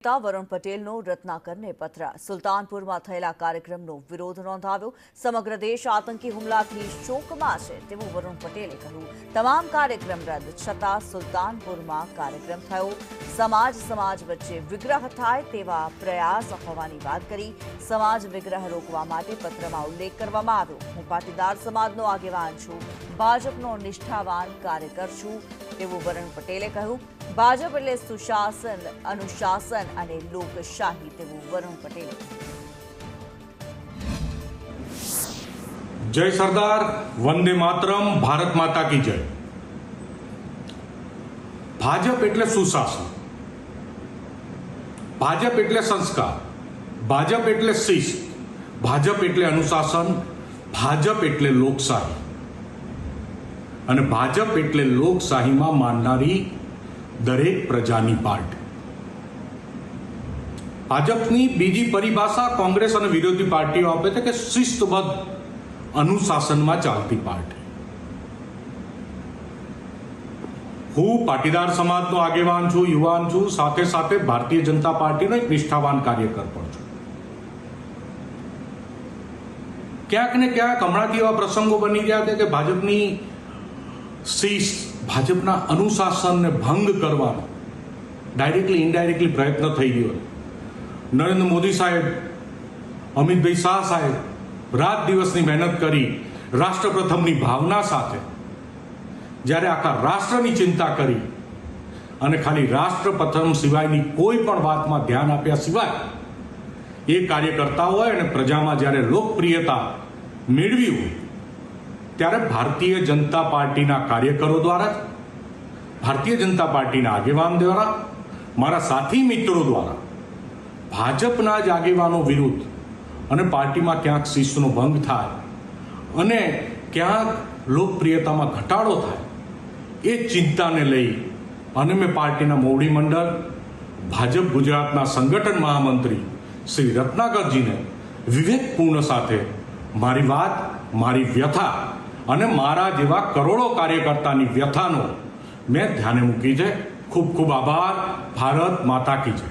વરુણ પટેલનો રત્નાકરને પત્ર સુલતાનપુરમાં થયેલા કાર્યક્રમનો વિરોધ નોંધાવ્યો। સમગ્ર દેશ આતંકી હુમલાથી શોકમાં છે તેવું વરુણ પટેલે કહ્યું। તમામ કાર્યક્રમ રદ છતાં સુલતાનપુરમાં કાર્યક્રમ થયો। સમાજ વચ્ચે વિગ્રહ થાય તેવા પ્રયાસ હોવાની વાત કરી। સમાજ વિગ્રહ રોકવા માટે પત્રમાં ઉલ્લેખ કરવામાં આવ્યો। હું પાટીદાર સમાજનો આગેવાન છું, ભાજપનો નિષ્ઠાવાન કાર્યકર છું તેવું વરુણ પટેલે કહ્યું। ભાજપ એટલે સુશાસન, અનુશાસન અને લોકશાહી તેવું વરુણ પટેલે जय सरदार, वंदे मातरम, भारत माता की जय। भाजप एटले सुशासन, भाजप एटले संस्कार, भाजप एटले शिस्त, भाजप एटले अनुशासन, भाजप एटले लोकशाही અને ભાજપ એટલે લોકશાહીમાં માનનારી દરેક પ્રજાની પાર્ટી। ભાજપની બીજી પરિભાષા કોંગ્રેસ અને વિરોધી પાર્ટીઓ આપે છે કે શિસ્તબદ્ધ અનુશાસનમાં ચાલતી પાર્ટી। હું પાટીદાર સમાજનો આગેવાન છું, યુવાન છું, સાથે સાથે ભારતીય જનતા પાર્ટીનો એક નિષ્ઠાવાન કાર્યકર પણ છું। ક્યાંક ને ક્યાંક હમણાંથી એવા પ્રસંગો બની ગયા છે કે ભાજપની શિસ્ત, ભાજપના અનુશાસનને ભંગ કરવાનો ડાયરેક્ટલી ઇનડાયરેક્ટલી પ્રયત્ન થઈ રહ્યો છે। નરેન્દ્ર મોદી સાહેબ, અમિતભાઈ શાહ સાહેબ રાત દિવસની મહેનત કરી રાષ્ટ્રપ્રથમની ભાવના સાથે જ્યારે આખા રાષ્ટ્રની ચિંતા કરી અને ખાલી રાષ્ટ્રપ્રથમ સિવાયની કોઈ પણ વાતમાં ધ્યાન આપ્યા સિવાય એ કાર્ય કરતા હોય અને પ્રજામાં જ્યારે લોકપ્રિયતા મેળવી હોય ત્યારે ભારતીય જનતા પાર્ટીના કાર્યકરો દ્વારા, ભારતીય જનતા પાર્ટીના આગેવાન દ્વારા, મારા સાથી મિત્રો દ્વારા ભાજપના જ આગેવાનો વિરુદ્ધ અને પાર્ટીમાં ક્યાંક શિસ્તનો ભંગ થાય અને ક્યાંક લોકપ્રિયતામાં ઘટાડો થાય એ ચિંતાને લઈ અને મેં પાર્ટીના મોવડી મંડળ, ભાજપ ગુજરાતના સંગઠન મહામંત્રી શ્રી રત્નાકરજીને વિવેકપૂર્ણ સાથે મારી વાત, મારી વ્યથા અને મારા જેવા કરોડો કાર્યકર્તાની વ્યથાનો મેં ધ્યાને મૂકી છે। ખૂબ ખૂબ આભાર। ભારત માતા કી જય।